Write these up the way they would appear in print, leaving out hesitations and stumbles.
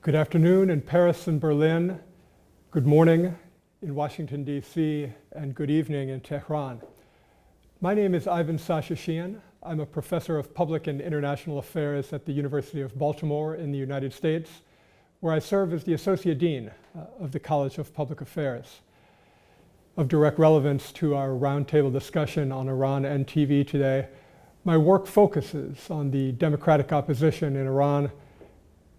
Good afternoon in Paris and Berlin, good morning in Washington, D.C., and good evening in Tehran. My name is Ivan Sashashian. I'm a professor of public and international affairs at the University of Baltimore in the United States, where I serve as the Associate Dean of the College of Public Affairs. Of direct relevance to our roundtable discussion on Iran and TV today, my work focuses on the democratic opposition in Iran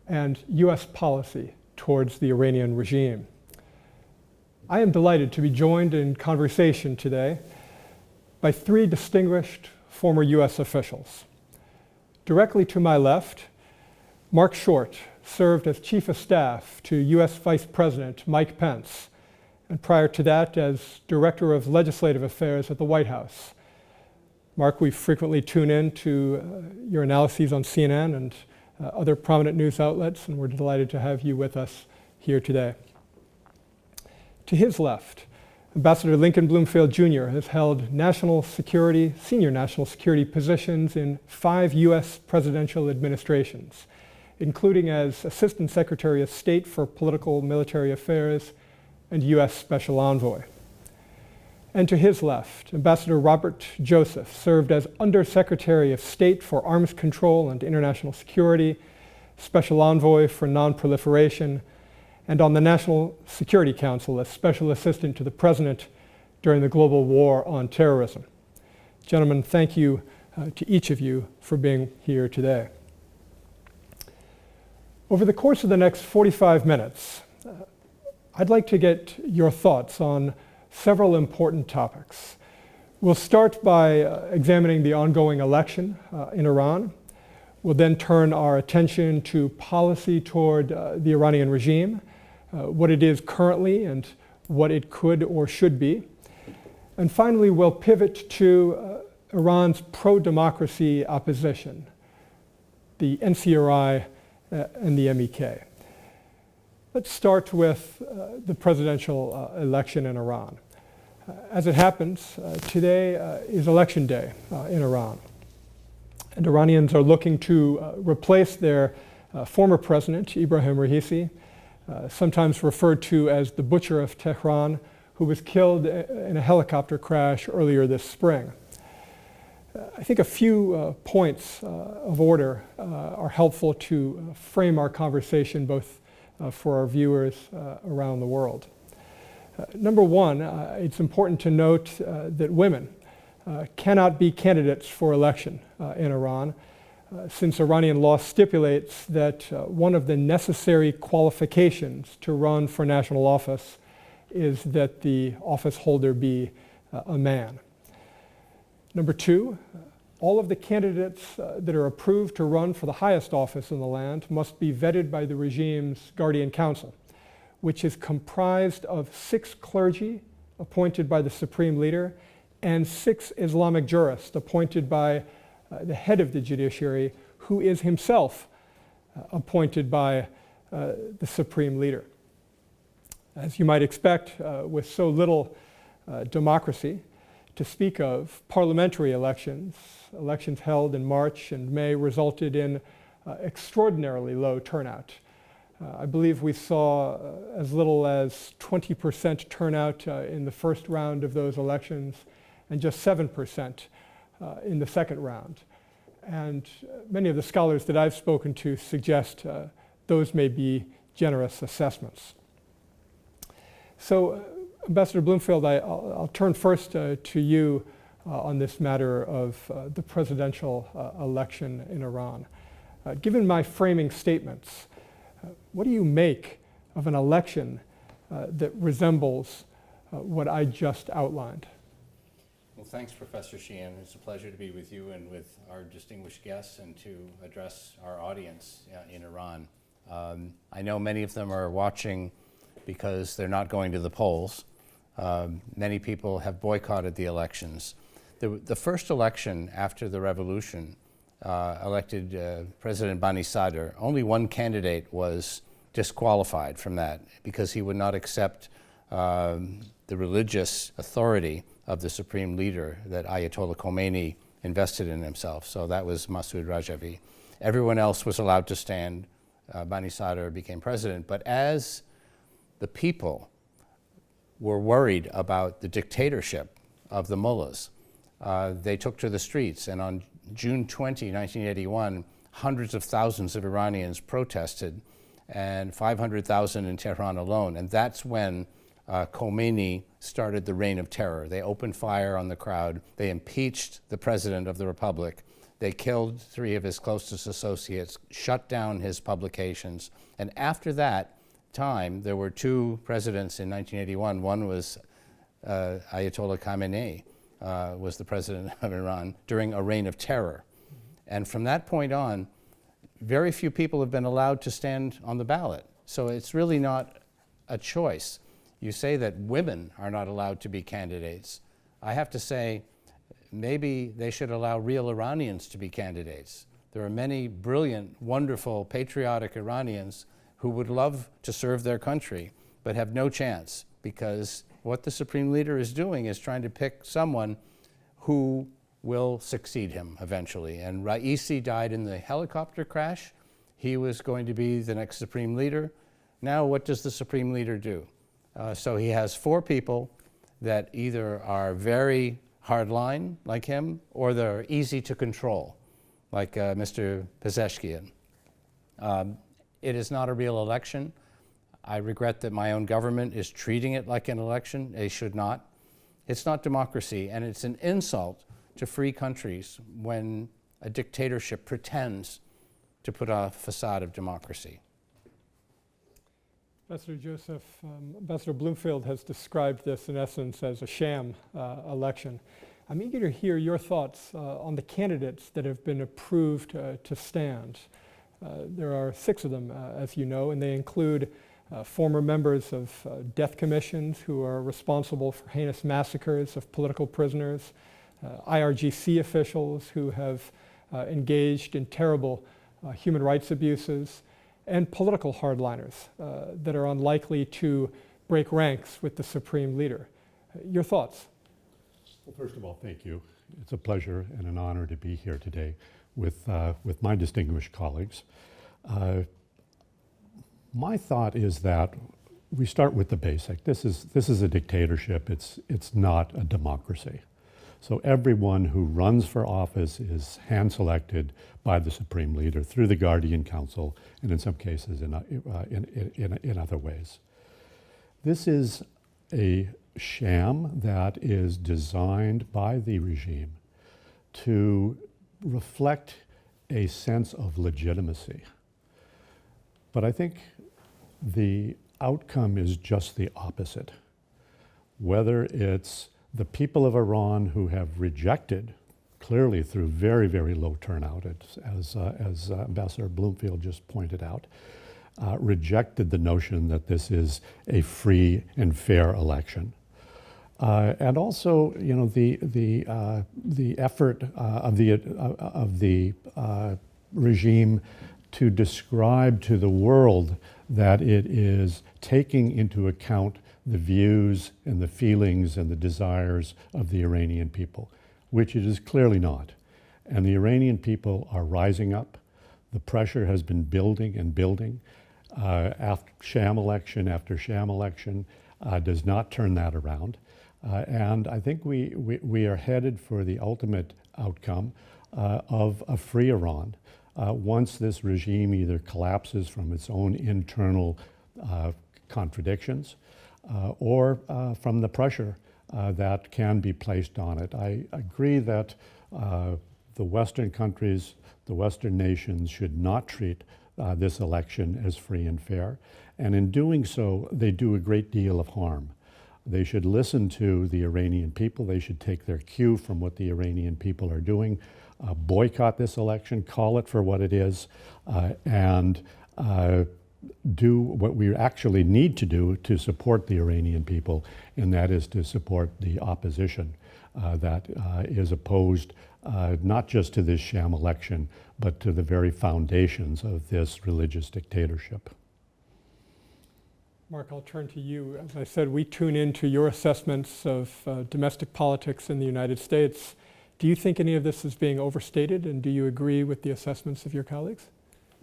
and U.S. policy towards the Iranian regime. I am delighted to be joined in conversation today by three distinguished former U.S. officials. Directly to my left, Mark Short served as Chief of Staff to U.S. Vice President Mike Pence, and prior to that as Director of Legislative Affairs at the White House. Mark, we frequently tune in to your analyses on CNN and other prominent news outlets, and we're delighted to have you with us here today. To his left, Ambassador Lincoln Bloomfield Jr. has held senior national security positions in 5 U.S. presidential administrations, including as Assistant Secretary of State for Political Military Affairs and U.S. Special Envoy. And to his left, Ambassador Robert Joseph served as Undersecretary of State for Arms Control and International Security, Special Envoy for Non-Proliferation, and on the National Security Council as Special Assistant to the President during the global war on terrorism. Gentlemen, thank you to each of you for being here today. Over the course of the next 45 minutes, I'd like to get your thoughts on several important topics. We'll start by examining the ongoing election in Iran. We'll then turn our attention to policy toward the Iranian regime, what it is currently and what it could or should be. And finally, we'll pivot to Iran's pro-democracy opposition, the NCRI and the MEK. Let's start with the presidential election in Iran. As it happens, today is election day in Iran. And Iranians are looking to replace their former president, Ibrahim Raisi, sometimes referred to as the Butcher of Tehran, who was killed in a helicopter crash earlier this spring. I think a few points of order are helpful to frame our conversation both for our viewers around the world. Number one, it's important to note that women cannot be candidates for election in Iran, since Iranian law stipulates that one of the necessary qualifications to run for national office is that the office holder be a man. Number two, all of the candidates that are approved to run for the highest office in the land must be vetted by the regime's Guardian Council, which is comprised of 6 clergy appointed by the supreme leader and 6 Islamic jurists appointed by the head of the judiciary, who is himself appointed by the supreme leader. As you might expect, with so little democracy to speak of, parliamentary elections held in March and May resulted in extraordinarily low turnout. I believe we saw as little as 20% turnout in the first round of those elections and just 7% in the second round. And many of the scholars that I've spoken to suggest those may be generous assessments. So, Ambassador Bloomfield, I'll turn first to you on this matter of the presidential election in Iran. Given my framing statements, what do you make of an election that resembles what I just outlined? Well, thanks, Professor Sheehan. It's a pleasure to be with you and with our distinguished guests and to address our audience in Iran. I know many of them are watching because they're not going to the polls. Many people have boycotted the elections. The first election after the revolution elected President Bani Sadr. Only one candidate was disqualified from that because he would not accept the religious authority of the supreme leader that Ayatollah Khomeini invested in himself. So that was Masoud Rajavi. Everyone else was allowed to stand Bani Sadr became president. But as the people were worried about the dictatorship of the mullahs, they took to the streets. And on June 20, 1981, hundreds of thousands of Iranians protested, and 500,000 in Tehran alone. And that's when Khomeini started the reign of terror. They opened fire on the crowd. They impeached the president of the republic. They killed 3 of his closest associates, shut down his publications. And after that time, there were 2 presidents in 1981. One was Ayatollah Khamenei, was the president of Iran during a reign of terror. And from that point on, very few people have been allowed to stand on the ballot. So it's really not a choice. You say that women are not allowed to be candidates. I have to say, maybe they should allow real Iranians to be candidates. There are many brilliant, wonderful, patriotic Iranians who would love to serve their country, but have no chance, because what the Supreme Leader is doing is trying to pick someone who will succeed him eventually. And Raisi died in the helicopter crash. He was going to be the next Supreme Leader. Now what does the Supreme Leader do? So he has 4 people that either are very hardline, like him, or they're easy to control, like Mr. Pezeshkian. It is not a real election. I regret that my own government is treating it like an election. They should not. It's not democracy, and it's an insult to free countries when a dictatorship pretends to put a facade of democracy. Ambassador Joseph, Ambassador Bloomfield has described this in essence as a sham election. I'm eager to hear your thoughts on the candidates that have been approved to stand. There are 6 of them, as you know, and they include former members of death commissions who are responsible for heinous massacres of political prisoners, IRGC officials who have engaged in terrible human rights abuses, and political hardliners that are unlikely to break ranks with the Supreme Leader. Your thoughts? Well, first of all, thank you. It's a pleasure and an honor to be here today with my distinguished colleagues. My thought is that we start with the basic. This is a dictatorship. It's not a democracy. So everyone who runs for office is hand-selected by the Supreme Leader through the Guardian Council, and in some cases in other ways. This is a sham that is designed by the regime to reflect a sense of legitimacy. But I think the outcome is just the opposite. Whether it's the people of Iran who have rejected, clearly through very, very low turnout, as Ambassador Bloomfield just pointed out, rejected the notion that this is a free and fair election. And also, you know, the effort of the regime to describe to the world that it is taking into account the views and the feelings and the desires of the Iranian people, which it is clearly not. And the Iranian people are rising up. The pressure has been building and building. After sham election after sham election does not turn that around. And I think we are headed for the ultimate outcome of a free Iran once this regime either collapses from its own internal contradictions or from the pressure that can be placed on it. I agree that the Western countries, the Western nations should not treat this election as free and fair. And in doing so, they do a great deal of harm. They should listen to the Iranian people. They should take their cue from what the Iranian people are doing, boycott this election, call it for what it is, and do what we actually need to do to support the Iranian people, and that is to support the opposition that is opposed not just to this sham election, but to the very foundations of this religious dictatorship. Mark, I'll turn to you. As I said, we tune into your assessments of domestic politics in the United States. Do you think any of this is being overstated, and do you agree with the assessments of your colleagues?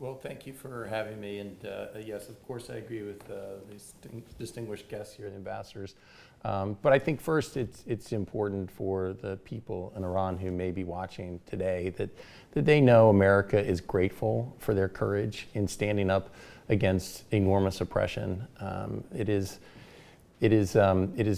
Well, thank you for having me. And yes, of course, I agree with these distinguished guests here, the ambassadors. But I think first it's important for the people in Iran who may be watching today that they know America is grateful for their courage in standing up against enormous oppression. It is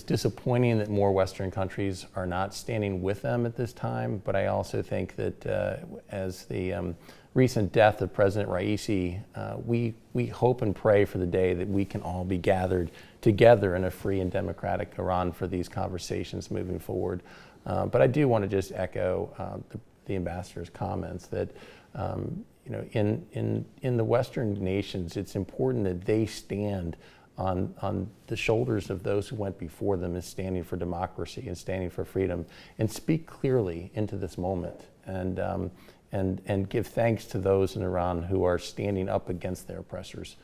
disappointing that more Western countries are not standing with them at this time, but I also think that as the recent death of President Raisi, we hope and pray for the day that we can all be gathered together in a free and democratic Iran for these conversations moving forward. But I do want to just echo the ambassador's comments that in the Western nations, it's important that they stand on the shoulders of those who went before them as standing for democracy and standing for freedom, and speak clearly into this moment and give thanks to those in Iran who are standing up against their oppressors,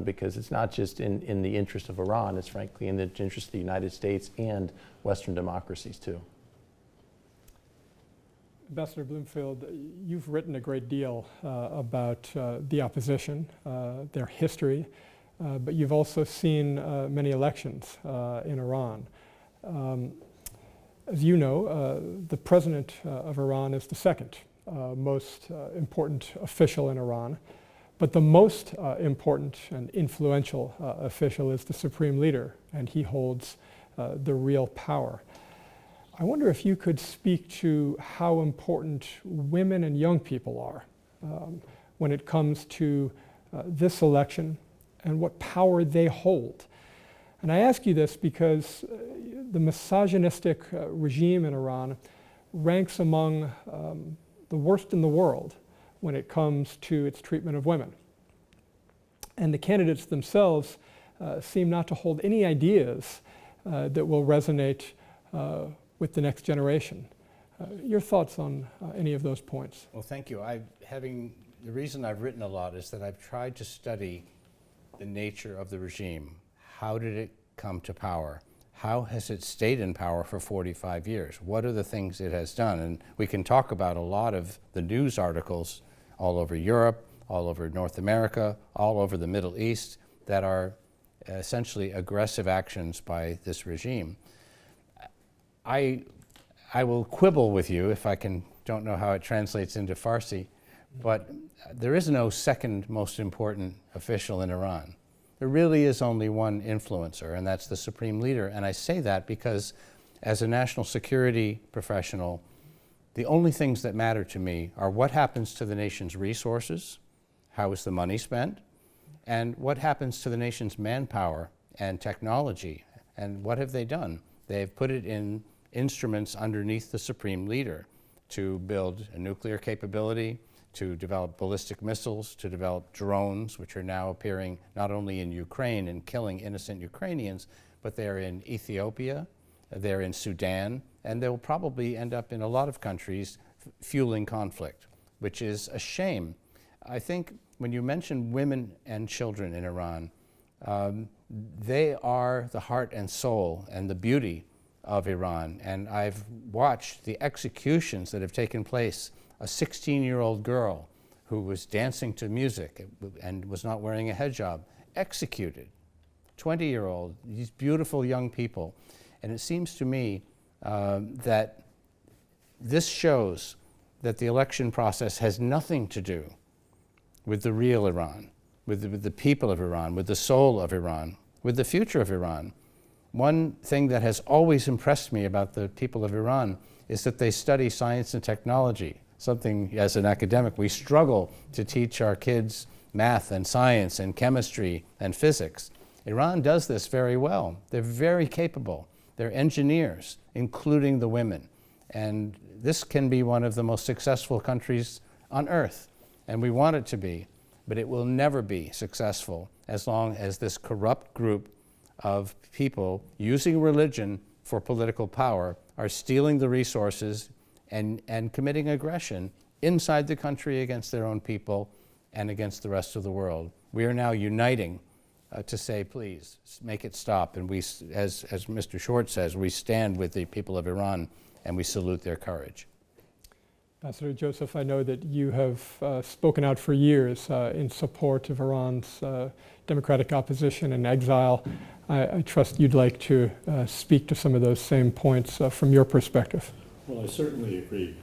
because it's not just in the interest of Iran, it's frankly in the interest of the United States and Western democracies too. Ambassador Bloomfield, you've written a great deal about the opposition, their history, but you've also seen many elections in Iran. As you know, the president of Iran is the second most important official in Iran, but the most important and influential official is the supreme leader, and he holds the real power. I wonder if you could speak to how important women and young people are when it comes to this election and what power they hold. And I ask you this because the misogynistic regime in Iran ranks among the worst in the world when it comes to its treatment of women. And the candidates themselves seem not to hold any ideas that will resonate with the next generation. Your thoughts on any of those points? Well, thank you. The reason I've written a lot is that I've tried to study the nature of the regime. How did it come to power? How has it stayed in power for 45 years? What are the things it has done? And we can talk about a lot of the news articles all over Europe, all over North America, all over the Middle East that are essentially aggressive actions by this regime. I will quibble with you if I don't know how it translates into Farsi, but there is no second most important official in Iran. There really is only one influencer, and that's the supreme leader. And I say that because as a national security professional, the only things that matter to me are what happens to the nation's resources, how is the money spent, and what happens to the nation's manpower and technology, and what have they done? They've put it in instruments underneath the supreme leader to build a nuclear capability, to develop ballistic missiles, to develop drones, which are now appearing not only in Ukraine and killing innocent Ukrainians, but they're in Ethiopia, they're in Sudan, and they'll probably end up in a lot of countries fueling conflict, which is a shame. I think when you mention women and children in Iran, they are the heart and soul and the beauty of Iran. And I've watched the executions that have taken place. A 16-year-old girl who was dancing to music and was not wearing a hijab, executed. 20-year-old, these beautiful young people. And it seems to me that this shows that the election process has nothing to do with the real Iran, with the people of Iran, with the soul of Iran, with the future of Iran. One thing that has always impressed me about the people of Iran is that they study science and technology, something as an academic we struggle to teach our kids math and science and chemistry and physics. Iran does this very well. They're very capable. They're engineers, including the women. And this can be one of the most successful countries on earth, and we want it to be, but it will never be successful as long as this corrupt group of people using religion for political power are stealing the resources and committing aggression inside the country against their own people and against the rest of the world. We are now uniting to say, please, make it stop. And we, as Mr. Short says, we stand with the people of Iran and we salute their courage. Ambassador Joseph, I know that you have spoken out for years in support of Iran's democratic opposition and exile. I trust you'd like to speak to some of those same points from your perspective. Well, I certainly agree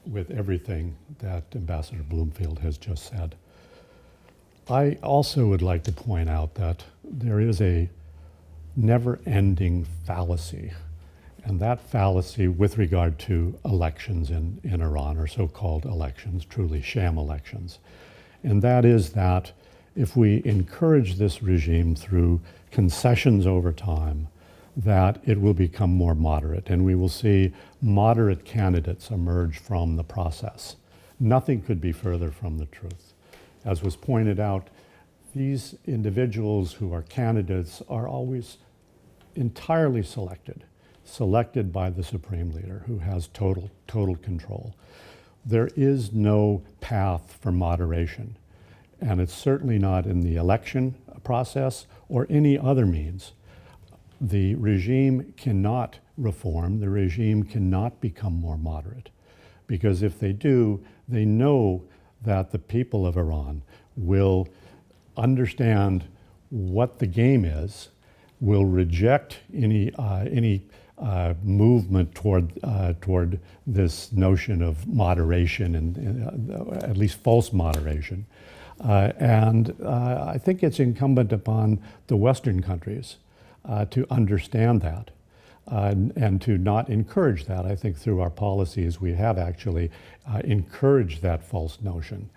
with everything that Ambassador Bloomfield has just said. I also would like to point out that there is a never-ending fallacy, and that fallacy with regard to elections in Iran, or so-called elections, truly sham elections. And that is that if we encourage this regime through concessions over time, that it will become more moderate, and we will see moderate candidates emerge from the process. Nothing could be further from the truth. As was pointed out, these individuals who are candidates are always entirely selected by the supreme leader, who has total control. There is no path for moderation, and it's certainly not in the election process or any other means. The regime cannot reform, the regime cannot become more moderate, because if they do, they know that the people of Iran will understand what the game is, will reject any movement toward this notion of moderation and at least false moderation. And I think it's incumbent upon the Western countries to understand that and to not encourage that. I think through our policies we have actually encouraged that false notion.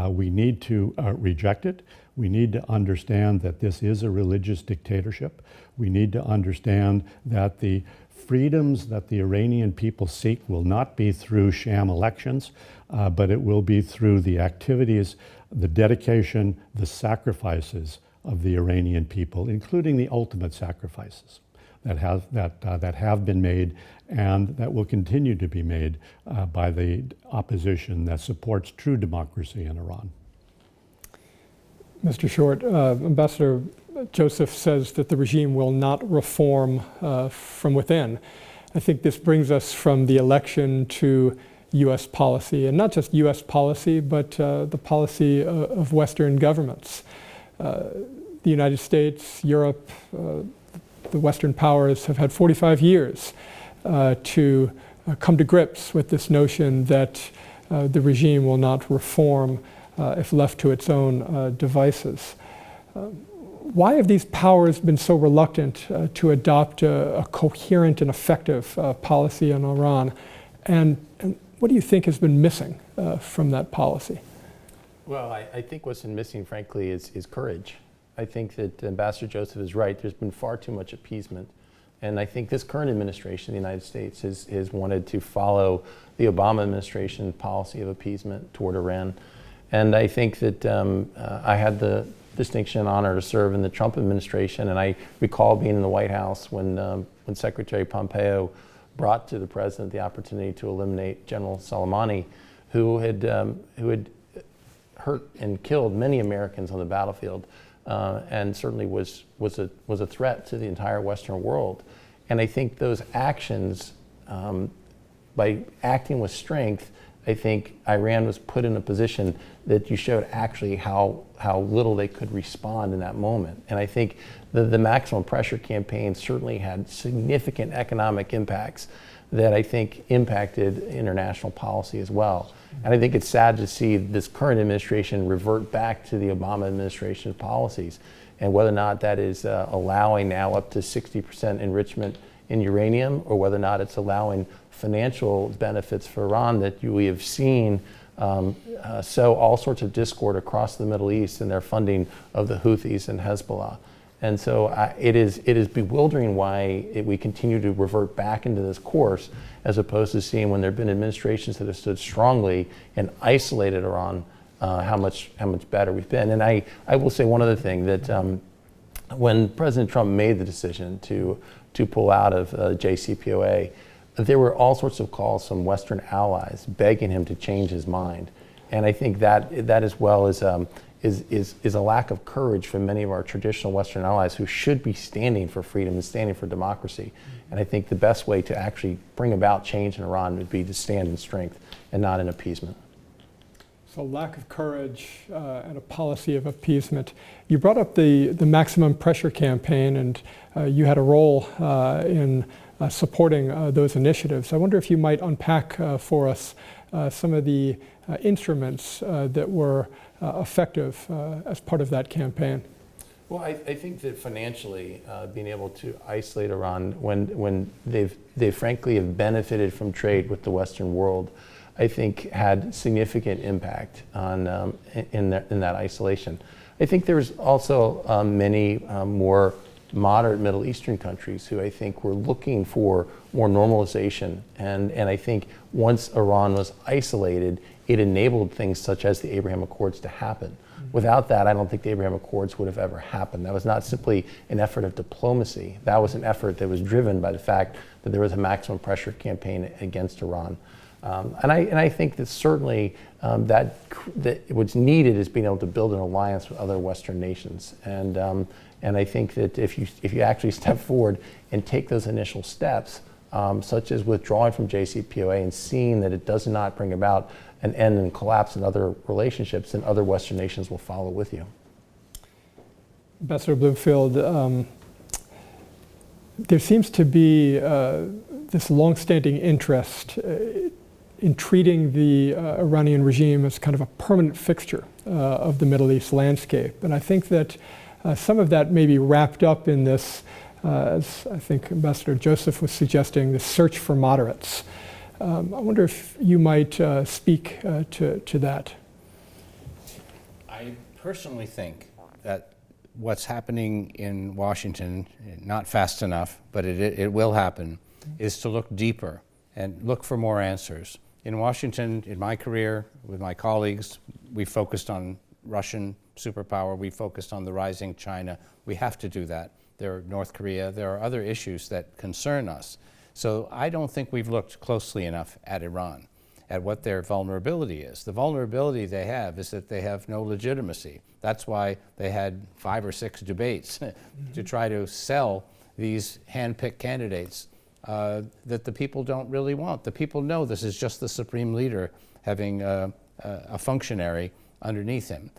We need to reject it. We need to understand that this is a religious dictatorship. We need to understand that the freedoms that the Iranian people seek will not be through sham elections, but it will be through the activities, the dedication, the sacrifices of the Iranian people, including the ultimate sacrifices that have been made and that will continue to be made by the opposition that supports true democracy in Iran. Mr. Short, Ambassador Joseph says that the regime will not reform from within. I think this brings us from the election to U.S. policy, and not just U.S. policy, but the policy of Western governments. The United States, Europe, the Western powers have had 45 years to come to grips with this notion that the regime will not reform if left to its own devices. Why have these powers been so reluctant to adopt a coherent and effective policy in Iran? And what do you think has been missing from that policy? Well, I think what's been missing, frankly, is courage. I think that Ambassador Joseph is right. There's been far too much appeasement. And I think this current administration in the United States has wanted to follow the Obama administration policy of appeasement toward Iran. And I think that I had the distinction and honor to serve in the Trump administration, and I recall being in the White House when Secretary Pompeo brought to the president the opportunity to eliminate General Soleimani, who had hurt and killed many Americans on the battlefield, and certainly was a threat to the entire Western world. And I think those actions, by acting with strength, I think Iran was put in a position that you showed actually how little they could respond in that moment. And I think the maximum pressure campaign certainly had significant economic impacts that I think impacted international policy as well. And I think it's sad to see this current administration revert back to the Obama administration's policies, and whether or not that is allowing now up to 60% enrichment in uranium, or whether or not it's allowing financial benefits for Iran that we have seen sow all sorts of discord across the Middle East in their funding of the Houthis and Hezbollah. And so it is bewildering why we continue to revert back into this course, as opposed to seeing when there have been administrations that have stood strongly and isolated Iran, how much better we've been. And I will say one other thing, that when President Trump made the decision to pull out of JCPOA, there were all sorts of calls from Western allies begging him to change his mind. And I think that as well is a lack of courage from many of our traditional Western allies who should be standing for freedom and standing for democracy. And I think the best way to actually bring about change in Iran would be to stand in strength and not in appeasement. So lack of courage and a policy of appeasement. You brought up the maximum pressure campaign, and you had a role in supporting those initiatives. I wonder if you might unpack for us some of the instruments that were effective as part of that campaign. Well, I think that financially, being able to isolate Iran when they frankly have benefited from trade with the Western world, I think had significant impact on in that isolation. I think there's also many more moderate Middle Eastern countries who I think were looking for more normalization, and I think once Iran was isolated, it enabled things such as the Abraham Accords to happen. Without that, I don't think the Abraham Accords would have ever happened. That was not simply an effort of diplomacy. That was an effort that was driven by the fact that there was a maximum pressure campaign against Iran. And I think that certainly that what's needed is being able to build an alliance with other Western nations. And I think that if you actually step forward and take those initial steps, such as withdrawing from JCPOA and seeing that it does not bring about an end and collapse in other relationships, then other Western nations will follow with you. Ambassador Bloomfield, there seems to be this longstanding interest in treating the Iranian regime as kind of a permanent fixture of the Middle East landscape. And I think that some of that may be wrapped up in this, as I think Ambassador Joseph was suggesting, the search for moderates. I wonder if you might speak to that. I personally think that what's happening in Washington, not fast enough, but it will happen, is to look deeper and look for more answers. In Washington, in my career, with my colleagues, we focused on Russian superpower, we focused on the rising China. We have to do that. There are North Korea, there are other issues that concern us. So I don't think we've looked closely enough at Iran, at what their vulnerability is. The vulnerability they have is that they have no legitimacy. That's why they had 5 or 6 debates to try to sell these hand-picked candidates that the people don't really want. The people know this is just the supreme leader having a functionary underneath him.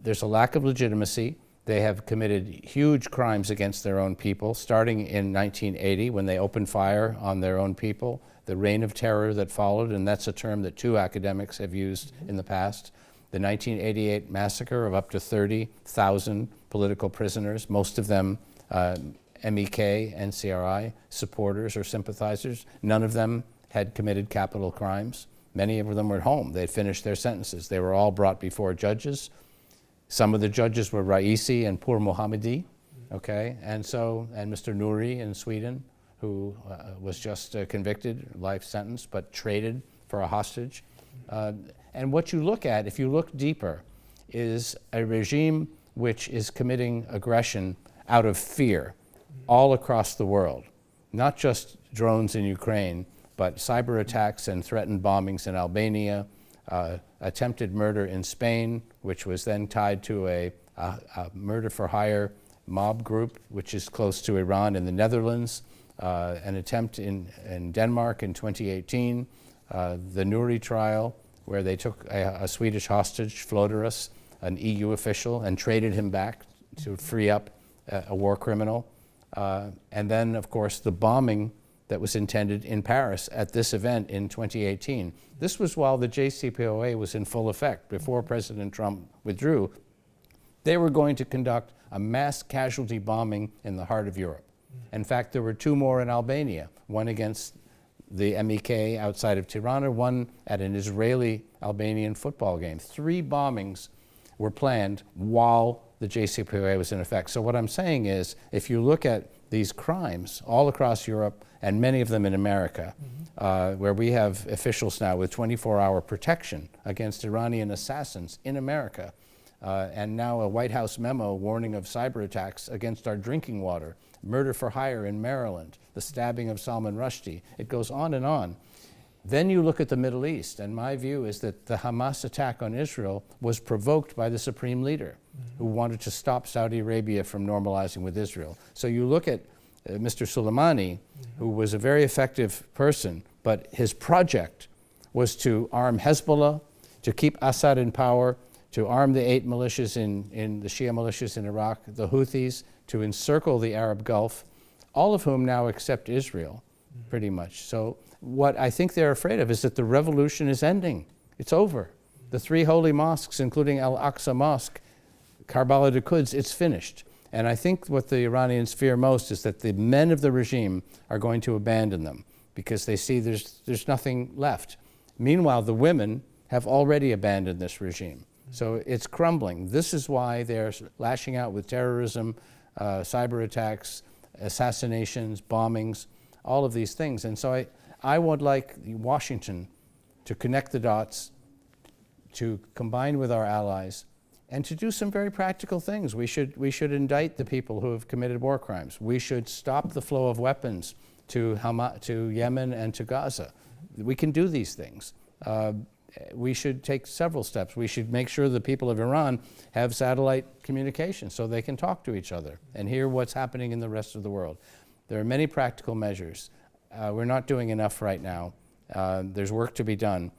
There's a lack of legitimacy. They have committed huge crimes against their own people, starting in 1980 when they opened fire on their own people, the reign of terror that followed, and that's a term that 2 academics have used in the past. The 1988 massacre of up to 30,000 political prisoners, most of them MEK, NCRI supporters or sympathizers. None of them had committed capital crimes. Many of them were at home. They'd finished their sentences. They were all brought before judges. Some of the judges were Raisi and Pur Mohammadi, okay? And Mr. Nouri in Sweden, who was just convicted, life sentence, but traded for a hostage. And what you look at, if you look deeper, is a regime which is committing aggression out of fear all across the world, not just drones in Ukraine, but cyber attacks and threatened bombings in Albania, attempted murder in Spain, which was then tied to a murder-for-hire mob group, which is close to Iran in the Netherlands, an attempt in Denmark in 2018, the Nouri trial, where they took a Swedish hostage, Flodorus, an EU official, and traded him back to free up a war criminal. And then, of course, the bombing that was intended in Paris at this event in 2018. This was while the JCPOA was in full effect, before President Trump withdrew. They were going to conduct a mass casualty bombing in the heart of Europe. In fact, there were 2 more in Albania, one against the MEK outside of Tirana, one at an Israeli-Albanian football game. 3 bombings were planned while the JCPOA was in effect. So what I'm saying is, if you look at these crimes all across Europe, and many of them in America, where we have officials now with 24-hour protection against Iranian assassins in America, and now a White House memo warning of cyber attacks against our drinking water, murder for hire in Maryland, the stabbing of Salman Rushdie. It goes on and on. Then you look at the Middle East, and my view is that the Hamas attack on Israel was provoked by the supreme leader who wanted to stop Saudi Arabia from normalizing with Israel. So you look at Mr. Soleimani, who was a very effective person, but his project was to arm Hezbollah, to keep Assad in power, to arm the 8 militias in the Shia militias in Iraq, the Houthis, to encircle the Arab Gulf, all of whom now accept Israel, pretty much. So what I think they're afraid of is that the revolution is ending. It's over. The 3 holy mosques, including Al-Aqsa Mosque, Karbala to Quds, it's finished. And I think what the Iranians fear most is that the men of the regime are going to abandon them because they see there's nothing left. Meanwhile, the women have already abandoned this regime. So it's crumbling. This is why they're lashing out with terrorism, cyber attacks, assassinations, bombings, all of these things. And so I would like Washington to connect the dots, to combine with our allies, and to do some very practical things. We should indict the people who have committed war crimes. We should stop the flow of weapons to Yemen and to Gaza. We can do these things. We should take several steps. We should make sure the people of Iran have satellite communication so they can talk to each other and hear what's happening in the rest of the world. There are many practical measures. We're not doing enough right now. There's work to be done,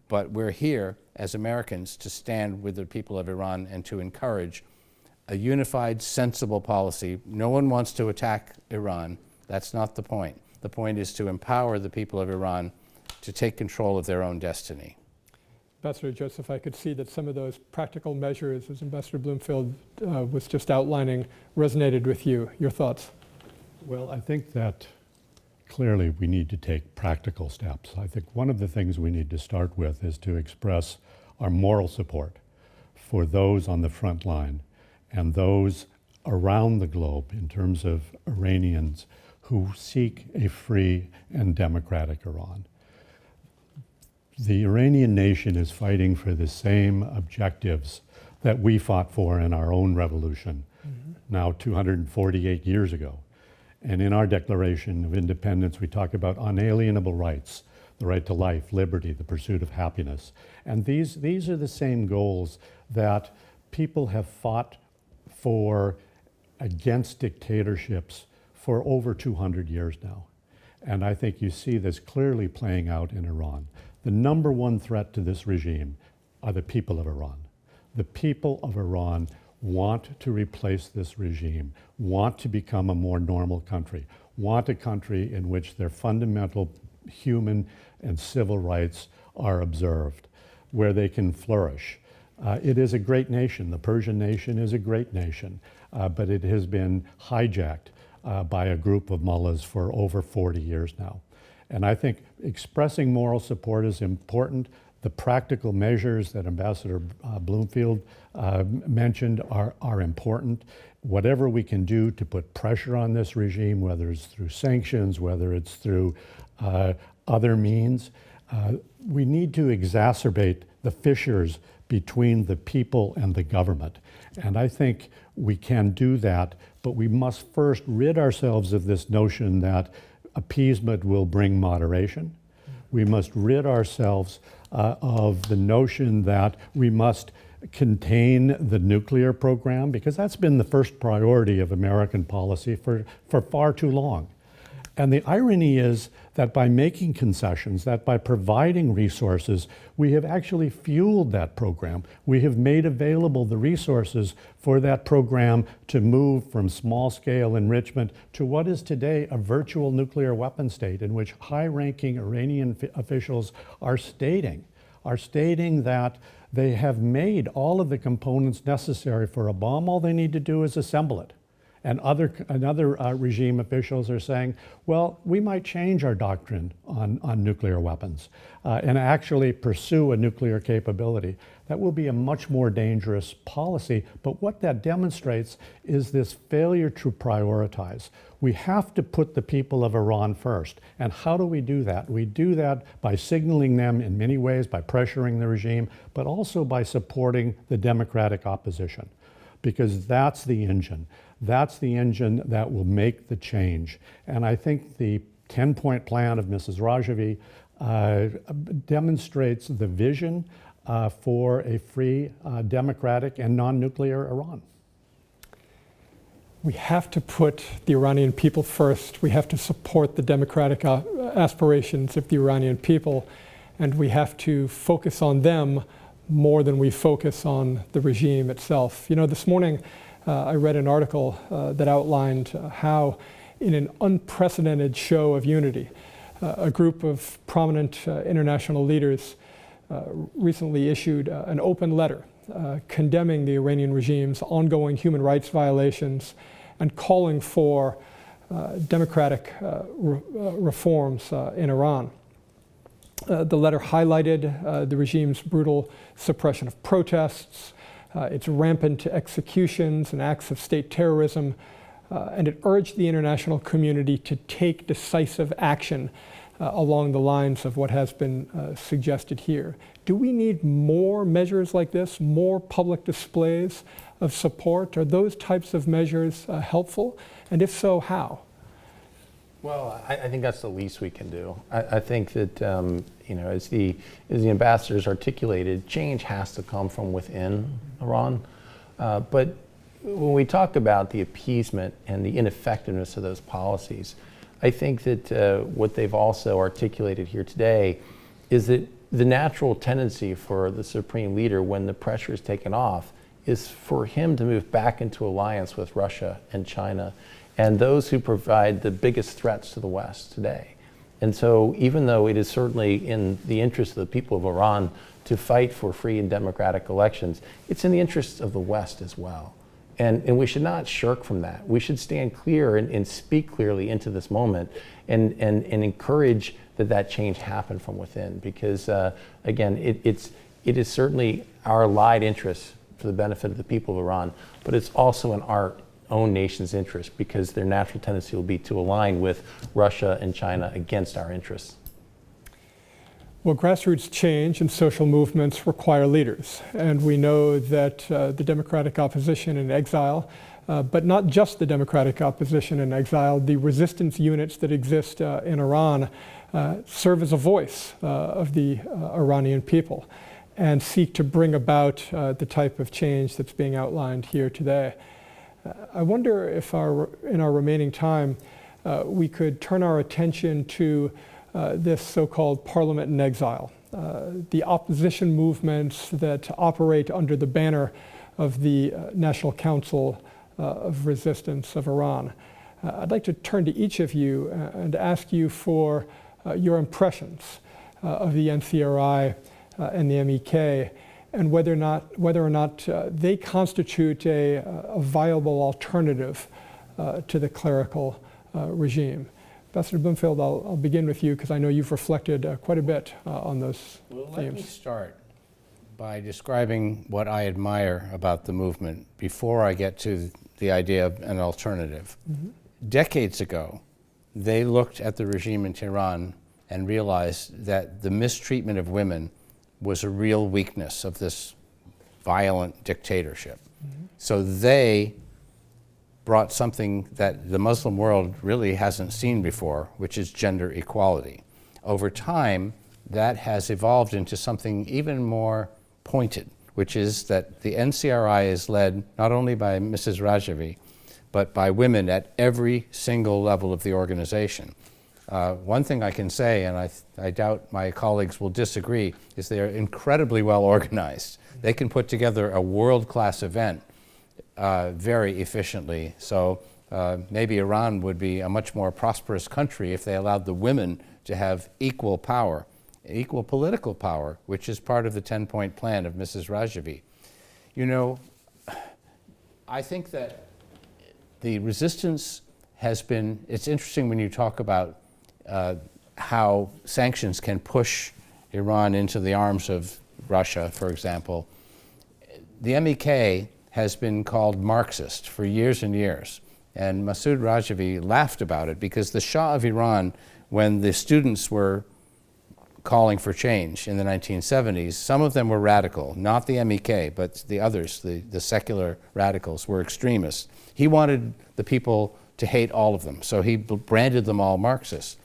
but we're here as Americans to stand with the people of Iran and to encourage a unified, sensible policy. No one wants to attack Iran. That's not the point. The point is to empower the people of Iran to take control of their own destiny. Ambassador Joseph, I could see that some of those practical measures, as Ambassador Bloomfield was just outlining, resonated with you. Your thoughts? Well, I think that clearly we need to take practical steps. I think one of the things we need to start with is to express our moral support for those on the front line and those around the globe in terms of Iranians who seek a free and democratic Iran. The Iranian nation is fighting for the same objectives that we fought for in our own revolution now 248 years ago. And in our Declaration of Independence, we talk about unalienable rights, the right to life, liberty, the pursuit of happiness. And these are the same goals that people have fought for against dictatorships for over 200 years now. And I think you see this clearly playing out in Iran. The number one threat to this regime are the people of Iran. The people of Iran want to replace this regime, want to become a more normal country, want a country in which their fundamental human and civil rights are observed, where they can flourish. It is a great nation. The Persian nation is a great nation, but it has been hijacked by a group of mullahs for over 40 years now. And I think expressing moral support is important. The practical measures that Ambassador Bloomfield mentioned are important. Whatever we can do to put pressure on this regime, whether it's through sanctions, whether it's through other means, we need to exacerbate the fissures between the people and the government. And I think we can do that, but we must first rid ourselves of this notion that appeasement will bring moderation. We must rid ourselves of the notion that we must contain the nuclear program, because that's been the first priority of American policy for far too long. And the irony is that by making concessions, that by providing resources, we have actually fueled that program. We have made available the resources for that program to move from small-scale enrichment to what is today a virtual nuclear weapon state, in which high-ranking Iranian officials are stating that they have made all of the components necessary for a bomb. All they need to do is assemble it. And other regime officials are saying, well, we might change our doctrine on nuclear weapons and actually pursue a nuclear capability. That will be a much more dangerous policy. But what that demonstrates is this failure to prioritize. We have to put the people of Iran first. And how do we do that? We do that by signaling them in many ways, by pressuring the regime, but also by supporting the democratic opposition, because that's the engine. That's the engine that will make the change. And I think the 10-point plan of Mrs. Rajavi demonstrates the vision for a free, democratic, and non-nuclear Iran. We have to put the Iranian people first. We have to support the democratic aspirations of the Iranian people. and we have to focus on them more than we focus on the regime itself. You know, this morning I read an article that outlined how in an unprecedented show of unity, a group of prominent international leaders recently issued an open letter condemning the Iranian regime's ongoing human rights violations and calling for democratic reforms in Iran. The letter highlighted the regime's brutal suppression of protests, its rampant executions and acts of state terrorism, and it urged the international community to take decisive action along the lines of what has been suggested here. Do we need more measures like this, more public displays of support? Are those types of measures helpful? And if so, how? Well, I think that's the least we can do. I think that, you know, as the ambassadors articulated, change has to come from within Iran. But when we talk about the appeasement and the ineffectiveness of those policies, I think that what they've also articulated here today is that the natural tendency for the supreme leader when the pressure is taken off is for him to move back into alliance with Russia and China and those who provide the biggest threats to the West today. And so even though it is certainly in the interest of the people of Iran to fight for free and democratic elections, it's in the interests of the West as well. And we should not shirk from that. We should stand clear and speak clearly into this moment and encourage that change happen from within. Because again, it is certainly our allied interest for the benefit of the people of Iran, but it's also in our own nation's interest because their natural tendency will be to align with Russia and China against our interests. Well, grassroots change and social movements require leaders. And we know that the democratic opposition in exile, but not just the democratic opposition in exile, the resistance units that exist in Iran serve as a voice of the Iranian people and seek to bring about the type of change that's being outlined here today. I wonder if in our remaining time, we could turn our attention to this so-called parliament in exile, the opposition movements that operate under the banner of the National Council of Resistance of Iran. I'd like to turn to each of you and ask you for your impressions of the NCRI and the MEK and whether or not they constitute a viable alternative to the clerical regime. Ambassador Bloomfield, I'll begin with you because I know you've reflected quite a bit on those themes. Let me start by describing what I admire about the movement before I get to the idea of an alternative. Mm-hmm. Decades ago, they looked at the regime in Tehran and realized that the mistreatment of women was a real weakness of this violent dictatorship. Mm-hmm. So they brought something that the Muslim world really hasn't seen before, which is gender equality. Over time, that has evolved into something even more pointed, which is that the NCRI is led not only by Mrs. Rajavi, but by women at every single level of the organization. One thing I can say, and I doubt my colleagues will disagree, is they are incredibly well organized. They can put together a world-class event very efficiently. So maybe Iran would be a much more prosperous country if they allowed the women to have equal power, equal political power, which is part of the 10-point plan of Mrs. Rajavi. You know, I think that the resistance has been, it's interesting when you talk about how sanctions can push Iran into the arms of Russia, for example. The MEK has been called Marxist for years and years. And Masoud Rajavi laughed about it because the Shah of Iran, when the students were calling for change in the 1970s, some of them were radical, not the MEK, but the others, the secular radicals, were extremists. He wanted the people to hate all of them, so he branded them all Marxists.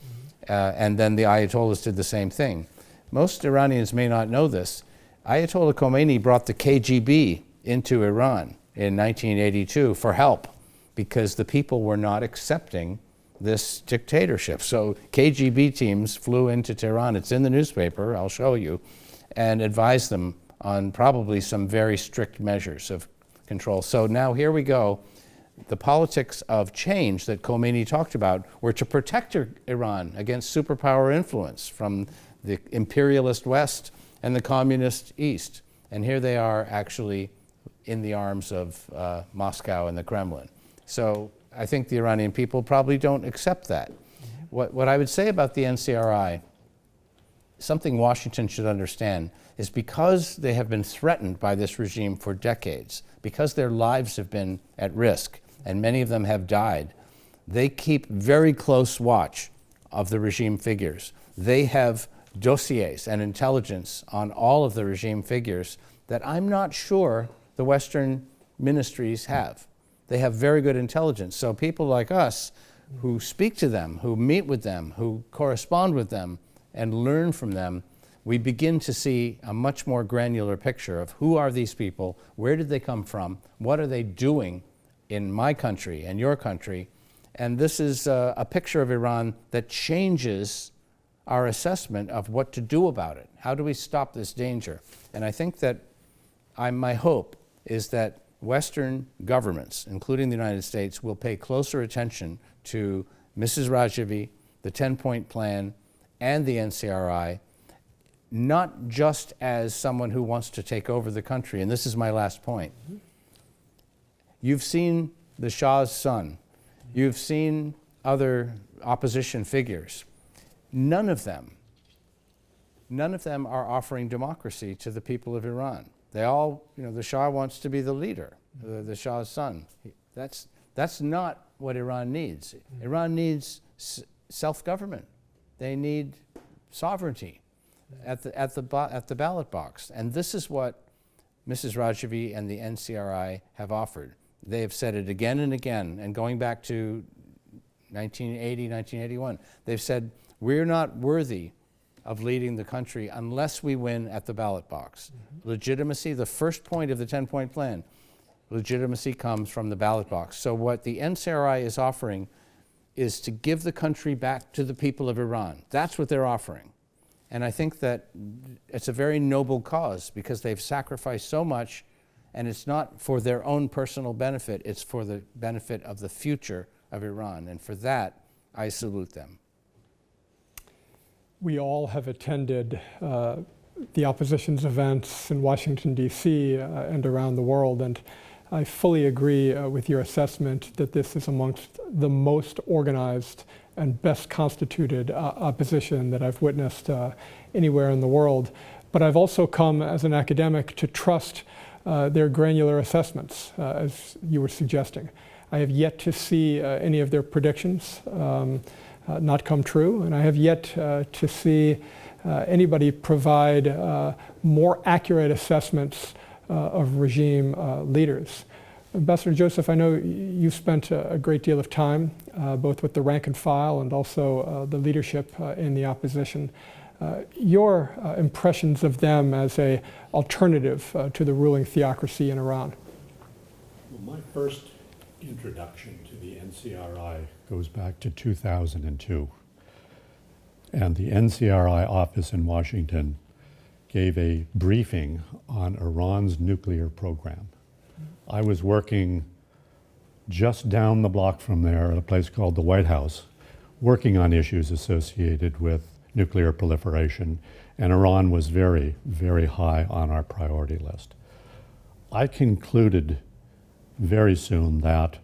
And then the Ayatollahs did the same thing. Most Iranians may not know this. Ayatollah Khomeini brought the KGB into Iran in 1982 for help because the people were not accepting this dictatorship. So KGB teams flew into Tehran, it's in the newspaper, I'll show you, and advised them on probably some very strict measures of control. So now here we go. The politics of change that Khomeini talked about were to protect Iran against superpower influence from the imperialist West and the communist East. And here they are actually in the arms of Moscow and the Kremlin. So I think the Iranian people probably don't accept that. What I would say about the NCRI, something Washington should understand, is because they have been threatened by this regime for decades, because their lives have been at risk, and many of them have died, they keep very close watch of the regime figures. They have dossiers and intelligence on all of the regime figures that I'm not sure the Western ministries have. They have very good intelligence. So people like us who speak to them, who meet with them, who correspond with them and learn from them, we begin to see a much more granular picture of who are these people, where did they come from, what are they doing in my country and your country. And this is a picture of Iran that changes our assessment of what to do about it. How do we stop this danger? And I think that my hope is that Western governments, including the United States, will pay closer attention to Mrs. Rajavi, the 10-point plan, and the NCRI, not just as someone who wants to take over the country. And this is my last point. You've seen the Shah's son. You've seen other opposition figures. None of them are offering democracy to the people of Iran. They all, the Shah wants to be the leader, the Shah's son. That's not what Iran needs. Iran needs self-government. They need sovereignty at the ballot box. And this is what Mrs. Rajavi and the NCRI have offered. They have said it again and again, and going back to 1980, 1981, they've said, we're not worthy of leading the country unless we win at the ballot box. Legitimacy, the first point of the 10-point plan, legitimacy comes from the ballot box. So what the NCRI is offering is to give the country back to the people of Iran. That's what they're offering. And I think that it's a very noble cause because they've sacrificed so much, and it's not for their own personal benefit, it's for the benefit of the future of Iran. And for that, I salute them. We all have attended the opposition's events in Washington, D.C. And around the world, and I fully agree with your assessment that this is amongst the most organized and best constituted opposition that I've witnessed anywhere in the world. But I've also come as an academic to trust their granular assessments, as you were suggesting. I have yet to see any of their predictions not come true, and I have yet to see anybody provide more accurate assessments of regime leaders. Ambassador Joseph, I know you've spent a great deal of time both with the rank and file and also the leadership in the opposition. Your impressions of them as an alternative to the ruling theocracy in Iran? Well, my first introduction to the NCRI goes back to 2002. And the NCRI office in Washington gave a briefing on Iran's nuclear program. I was working just down the block from there at a place called the White House, working on issues associated with nuclear proliferation, and Iran was very, very high on our priority list. I concluded very soon that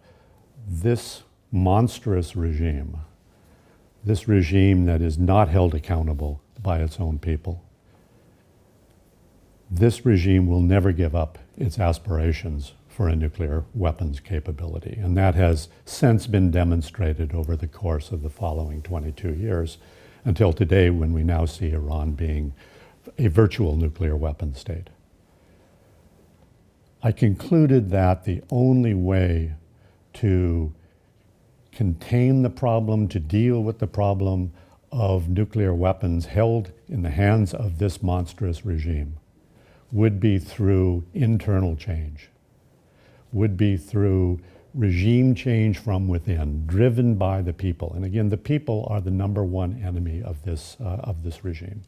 this monstrous regime, this regime that is not held accountable by its own people, this regime will never give up its aspirations for a nuclear weapons capability. And that has since been demonstrated over the course of the following 22 years until today, when we now see Iran being a virtual nuclear weapon state. I concluded that the only way to contain the problem, to deal with the problem of nuclear weapons held in the hands of this monstrous regime would be through internal change, would be through regime change from within, driven by the people. And again, the people are the number one enemy of this regime.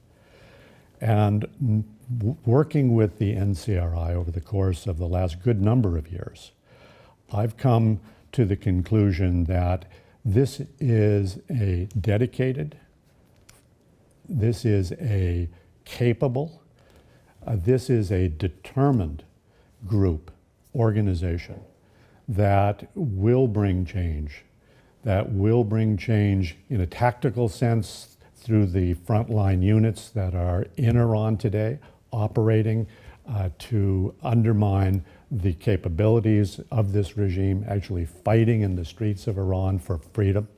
And working with the NCRI over the course of the last good number of years, I've come to the conclusion that this is a dedicated, this is a capable, this is a determined group, organization that will bring change, in a tactical sense through the frontline units that are in Iran today, operating to undermine the capabilities of this regime, actually fighting in the streets of Iran for freedom,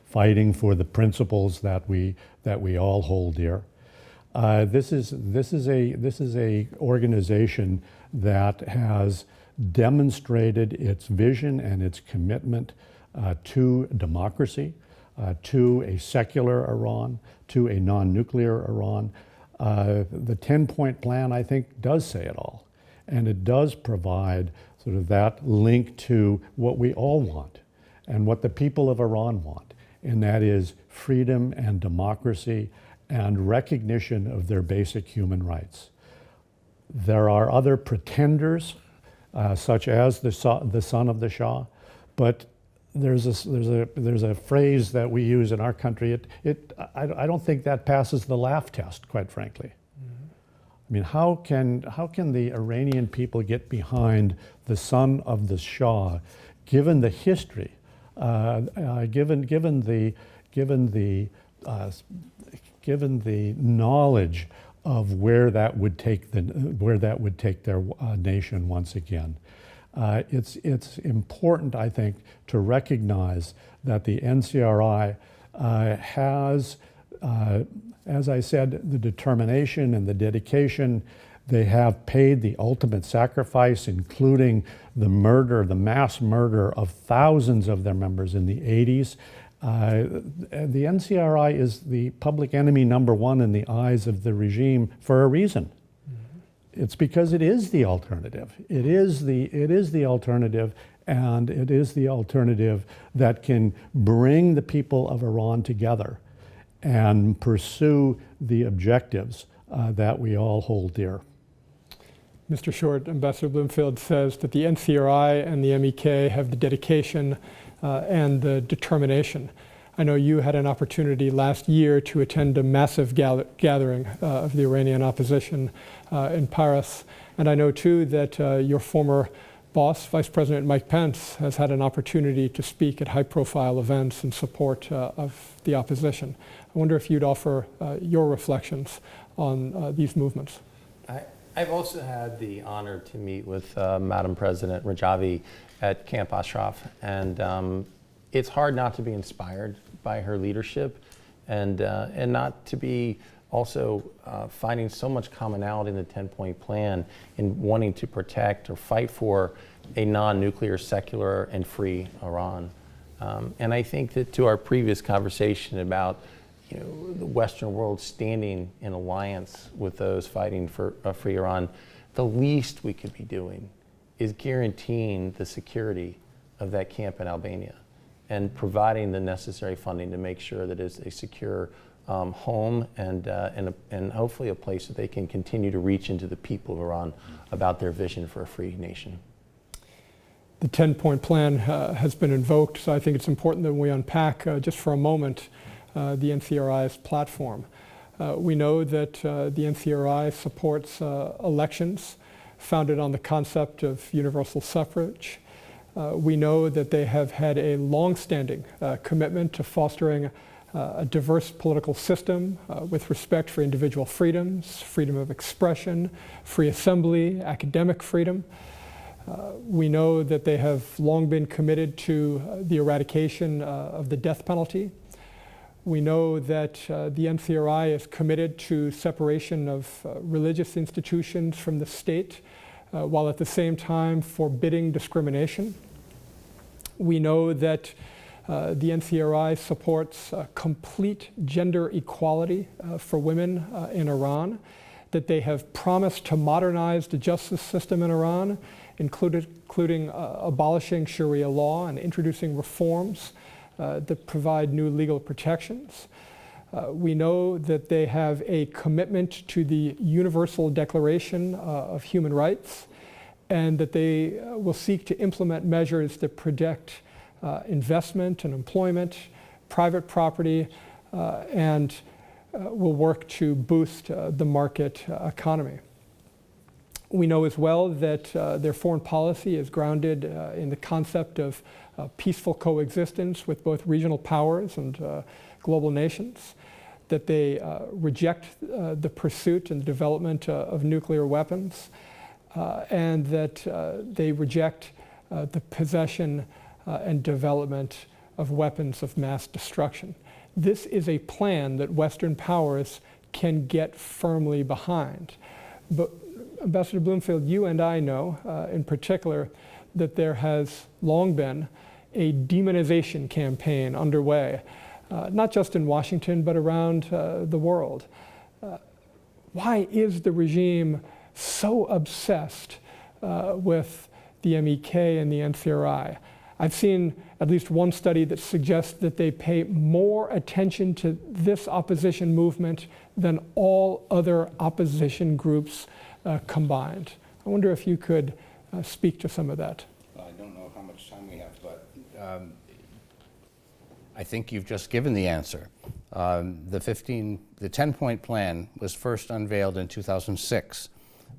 fighting for the principles that we all hold dear. This is a organization that has demonstrated its vision and its commitment to democracy, to a secular Iran, to a non-nuclear Iran. The 10-point plan, I think, does say it all. And it does provide sort of that link to what we all want and what the people of Iran want, and that is freedom and democracy and recognition of their basic human rights. There are other pretenders, such as the son of the Shah, but there's a phrase that we use in our country. I don't think that passes the laugh test, quite frankly. I mean, how can the Iranian people get behind the son of the Shah, given the history, given the knowledge of where that would take their nation once again? It's important, I think, to recognize that the NCRI has, as I said, the determination and the dedication. They have paid the ultimate sacrifice, including the mass murder of thousands of their members in the 80s. The NCRI is the public enemy number one in the eyes of the regime for a reason. It's because it is the alternative. It is the alternative, and it is the alternative that can bring the people of Iran together and pursue the objectives that we all hold dear. Mr. Short, Ambassador Bloomfield says that the NCRI and the MEK have the dedication and the determination. I know you had an opportunity last year to attend a massive gathering of the Iranian opposition in Paris. And I know too that your former boss, Vice President Mike Pence, has had an opportunity to speak at high-profile events in support of the opposition. I wonder if you'd offer your reflections on these movements. I've also had the honor to meet with Madam President Rajavi at Camp Ashraf, and it's hard not to be inspired by her leadership, and not to be also finding so much commonality in the 10-point plan in wanting to protect or fight for a non-nuclear, secular, and free Iran. And I think that to our previous conversation about the Western world standing in alliance with those fighting for a free Iran, the least we could be doing is guaranteeing the security of that camp in Albania and providing the necessary funding to make sure that it's a secure home and hopefully a place that they can continue to reach into the people of Iran about their vision for a free nation. The 10-point plan has been invoked, so I think it's important that we unpack just for a moment the NCRI's platform. We know that the NCRI supports elections founded on the concept of universal suffrage. We know that they have had a long-standing commitment to fostering a diverse political system with respect for individual freedoms, freedom of expression, free assembly, academic freedom. We know that they have long been committed to the eradication of the death penalty. We know that the NCRI is committed to separation of religious institutions from the state, while at the same time forbidding discrimination. We know that the NCRI supports complete gender equality for women in Iran, that they have promised to modernize the justice system in Iran, including abolishing Sharia law and introducing reforms that provide new legal protections. We know that they have a commitment to the Universal Declaration of Human Rights, and that they will seek to implement measures that protect investment and employment, private property, and will work to boost the market economy. We know as well that their foreign policy is grounded in the concept of peaceful coexistence with both regional powers and global nations, that they reject the pursuit and development of nuclear weapons, and that they reject the possession and development of weapons of mass destruction. This is a plan that Western powers can get firmly behind. But Ambassador Bloomfield, you and I know in particular that there has long been a demonization campaign underway, not just in Washington, but around the world. Why is the regime so obsessed with the MEK and the NCRI? I've seen at least one study that suggests that they pay more attention to this opposition movement than all other opposition groups combined. I wonder if you could speak to some of that. Well, I don't know how much time we have, but I think you've just given the answer. The 10-point plan was first unveiled in 2006,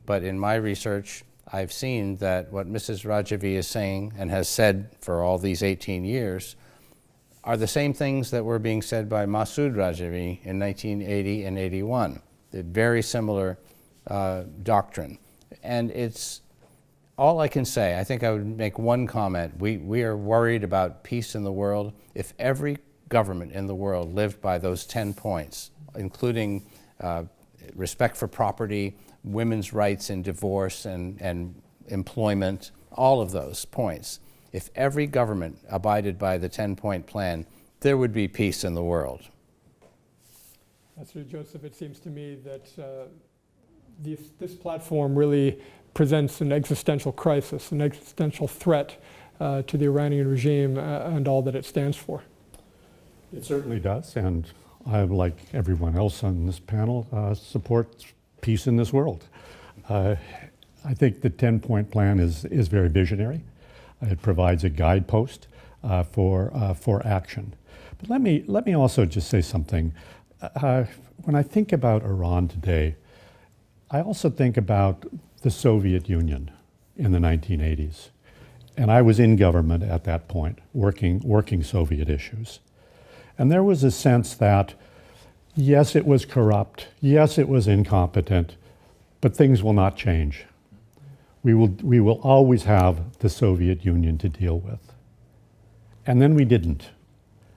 but in my research, I've seen that what Mrs. Rajavi is saying and has said for all these 18 years are the same things that were being said by Masoud Rajavi in 1980 and 81. They're very similar doctrine. And it's all I can say. I think I would make one comment. We are worried about peace in the world. If every government in the world lived by those 10 points, including respect for property, women's rights in divorce and employment, all of those points. If every government abided by the 10-point plan, there would be peace in the world. Ambassador Joseph, it seems to me that this platform really presents an existential crisis, an existential threat to the Iranian regime and all that it stands for. It certainly does, and I, like everyone else on this panel, support peace in this world. I think the 10-point plan is very visionary. It provides a guidepost for action. But let me also just say something. When I think about Iran today, I also think about the Soviet Union in the 1980s. And I was in government at that point, working Soviet issues. And there was a sense that yes, it was corrupt. Yes, it was incompetent, but things will not change. We will always have the Soviet Union to deal with. And then we didn't.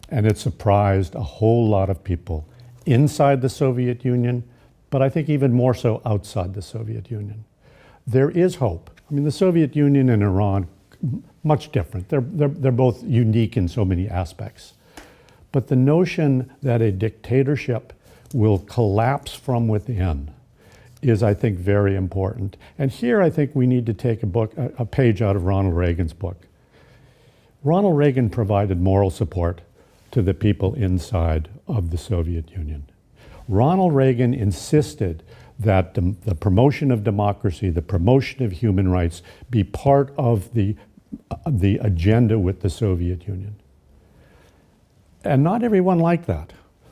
And it surprised a whole lot of people inside the Soviet Union, but I think even more so outside the Soviet Union. There is hope. I mean, the Soviet Union and Iran, much different. They're both unique in so many aspects. But the notion that a dictatorship will collapse from within is, I think, very important. And here I think we need to take a page out of Ronald Reagan's book. Ronald Reagan provided moral support to the people inside of the Soviet Union. Ronald Reagan insisted that the promotion of democracy, the promotion of human rights be part of the agenda with the Soviet Union. And not everyone liked that.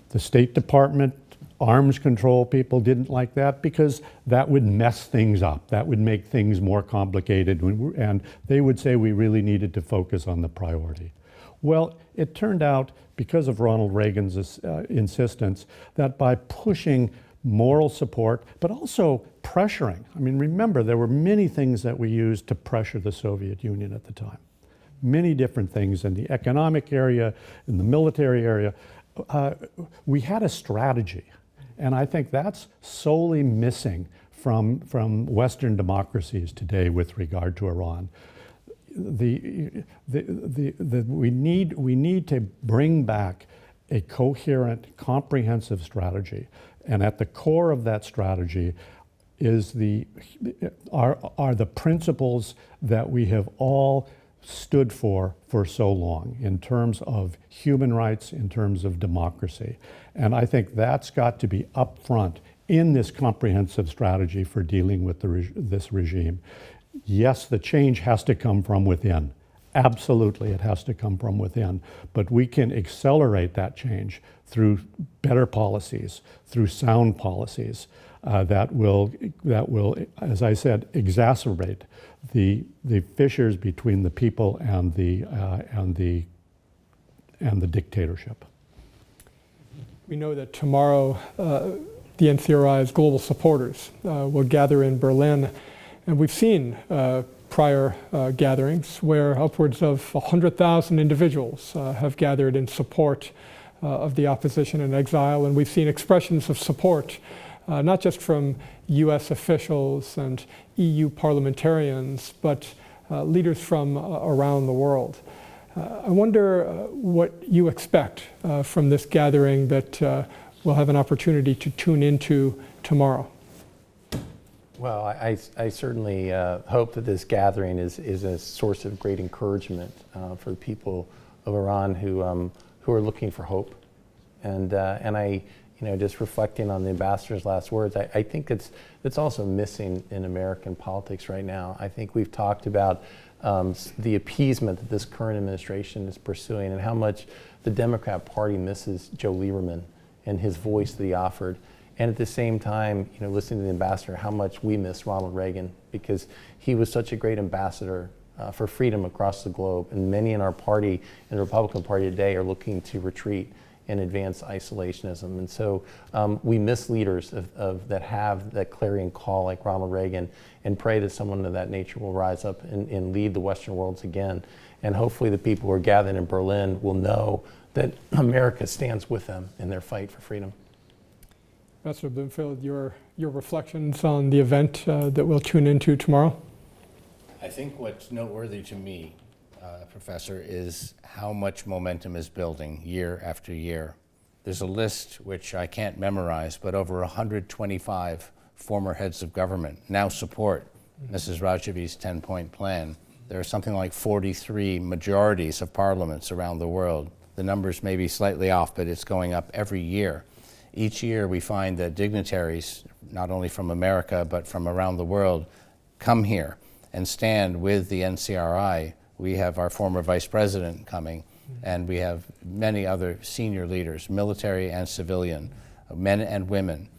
The State Department, arms control people didn't like that because that would mess things up. That would make things more complicated. And they would say we really needed to focus on the priority. Well, it turned out, because of Ronald Reagan's insistence, that by pushing moral support, but also pressuring. I mean, remember, there were many things that we used to pressure the Soviet Union at the time. Many different things in the economic area, in the military area. We had a strategy, and I think that's solely missing from Western democracies today with regard to Iran. We need to bring back a coherent, comprehensive strategy, and at the core of that strategy are the principles that we have all stood for so long in terms of human rights, in terms of democracy. And I think that's got to be up front in this comprehensive strategy for dealing with this regime. Yes, the change has to come from within. Absolutely, it has to come from within. But we can accelerate that change through better policies, through sound policies that will, as I said, exacerbate the fissures between the people and the dictatorship. We know that tomorrow the NCRI's global supporters will gather in Berlin, and we've seen prior gatherings where upwards of 100,000 individuals have gathered in support of the opposition in exile, and we've seen expressions of support not just from US officials and EU parliamentarians, but leaders from around the world. I wonder what you expect from this gathering that we'll have an opportunity to tune into tomorrow. Well, I certainly hope that this gathering is a source of great encouragement for the people of Iran who are looking for hope. And I, just reflecting on the ambassador's last words, I think it's also missing in American politics right now. I think we've talked about the appeasement that this current administration is pursuing and how much the Democrat Party misses Joe Lieberman and his voice that he offered. And at the same time, listening to the ambassador, how much we miss Ronald Reagan, because he was such a great ambassador for freedom across the globe. And many in our party, in the Republican Party today, are looking to retreat and advance isolationism. And so we miss leaders that have that clarion call like Ronald Reagan, and pray that someone of that nature will rise up and lead the Western worlds again. And hopefully the people who are gathered in Berlin will know that America stands with them in their fight for freedom. Ambassador Bloomfield, your reflections on the event that we'll tune into tomorrow? I think what's noteworthy to me, Professor, is how much momentum is building year after year. There's a list which I can't memorize, but over 125 former heads of government now support Mrs. Rajavi's 10-point plan. There are something like 43 majorities of parliaments around the world. The numbers may be slightly off, but it's going up every year. Each year we find that dignitaries, not only from America, but from around the world, come here and stand with the NCRI. We have our former vice president coming, and we have many other senior leaders, military and civilian, men and women.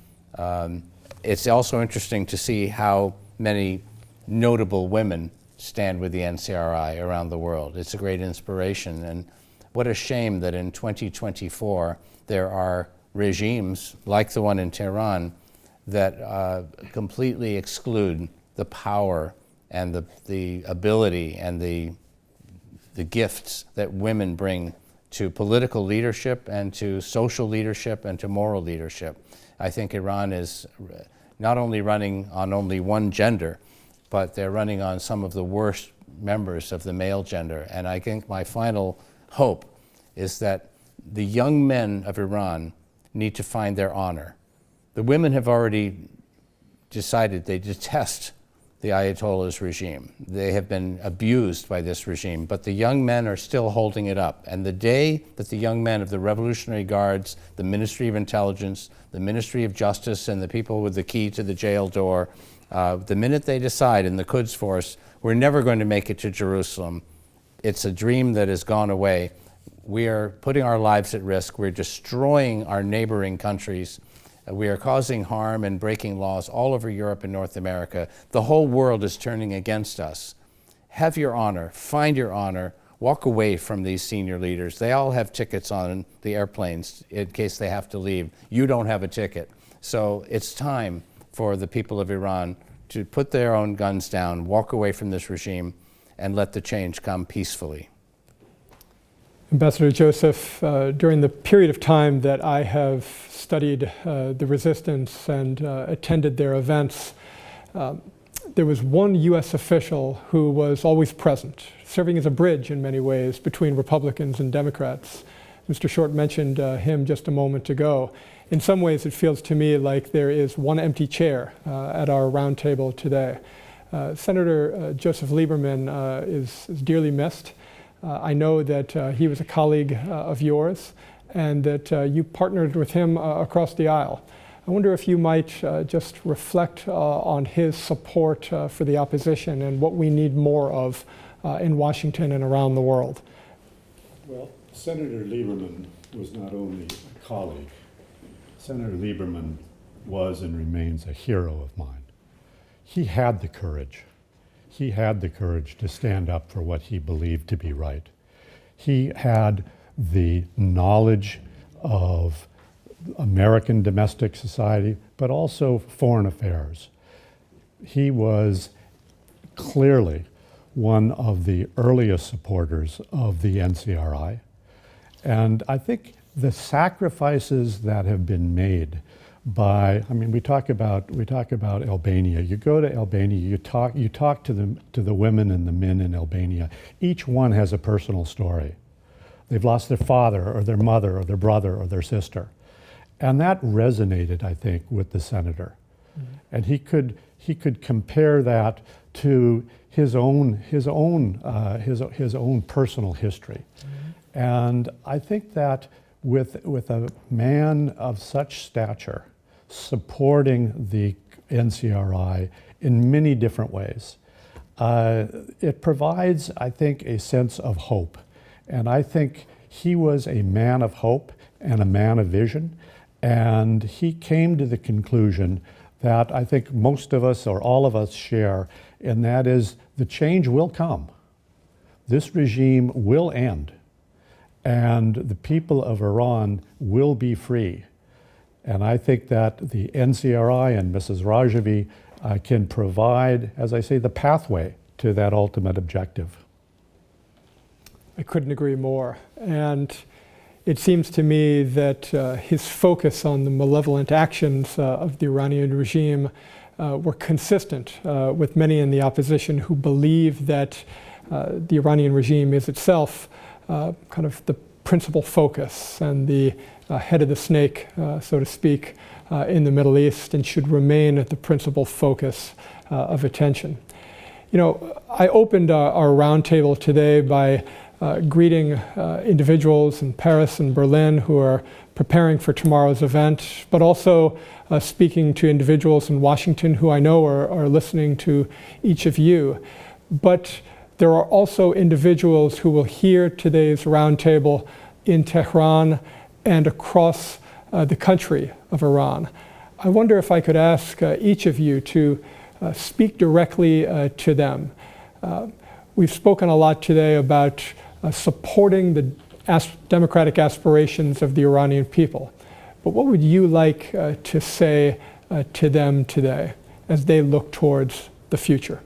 It's also interesting to see how many notable women stand with the NCRI around the world. It's a great inspiration, and what a shame that in 2024 there are regimes like the one in Tehran that completely exclude the power and the ability and the gifts that women bring to political leadership and to social leadership and to moral leadership. I think Iran is not only running on only one gender, but they're running on some of the worst members of the male gender. And I think my final hope is that the young men of Iran need to find their honor. The women have already decided they detest the Ayatollah's regime. They have been abused by this regime, but the young men are still holding it up. And the day that the young men of the Revolutionary Guards, the Ministry of Intelligence, the Ministry of Justice, and the people with the key to the jail door, the minute they decide in the Quds Force, we're never going to make it to Jerusalem, it's a dream that has gone away. We are putting our lives at risk. We're destroying our neighboring countries. We are causing harm and breaking laws all over Europe and North America. The whole world is turning against us. Have your honor, find your honor, walk away from these senior leaders. They all have tickets on the airplanes in case they have to leave. You don't have a ticket. So it's time for the people of Iran to put their own guns down, walk away from this regime, and let the change come peacefully. Ambassador Joseph, during the period of time that I have studied the resistance and attended their events, there was one US official who was always present, serving as a bridge in many ways between Republicans and Democrats. Mr. Short mentioned him just a moment ago. in some ways it feels to me like there is one empty chair at our roundtable today. Senator Joseph Lieberman is dearly missed. I know that he was a colleague of yours and that you partnered with him across the aisle. I wonder if you might just reflect on his support for the opposition and what we need more of in Washington and around the world. Well, Senator Lieberman was not only a colleague. Senator Lieberman was and remains a hero of mine. He had the courage. He had the courage to stand up for what he believed to be right. He had the knowledge of American domestic society, but also foreign affairs. He was clearly one of the earliest supporters of the NCRI. And I think the sacrifices that have been made by, I mean, we talk about Albania. You go to Albania, you talk to the women and the men in Albania. Each one has a personal story. They've lost their father or their mother or their brother or their sister. And that resonated, I think, with the senator. Mm-hmm. And he could compare that to his own personal history. Mm-hmm. And I think that with a man of such stature supporting the NCRI in many different ways, it provides, I think, a sense of hope. And I think he was a man of hope and a man of vision. And he came to the conclusion that I think most of us or all of us share, and that is the change will come. This regime will end, and the people of Iran will be free. And I think that the NCRI and Mrs. Rajavi can provide, as I say, the pathway to that ultimate objective. I couldn't agree more. And it seems to me that his focus on the malevolent actions of the Iranian regime were consistent with many in the opposition who believe that the Iranian regime is itself kind of the principal focus and the head of the snake, so to speak, in the Middle East and should remain at the principal focus of attention. You know, I opened our roundtable today by greeting individuals in Paris and Berlin who are preparing for tomorrow's event, but also speaking to individuals in Washington who I know are listening to each of you. But there are also individuals who will hear today's roundtable in Tehran and across the country of Iran. I wonder if I could ask each of you to speak directly to them. We've spoken a lot today about supporting the democratic aspirations of the Iranian people. But what would you like to say to them today as they look towards the future?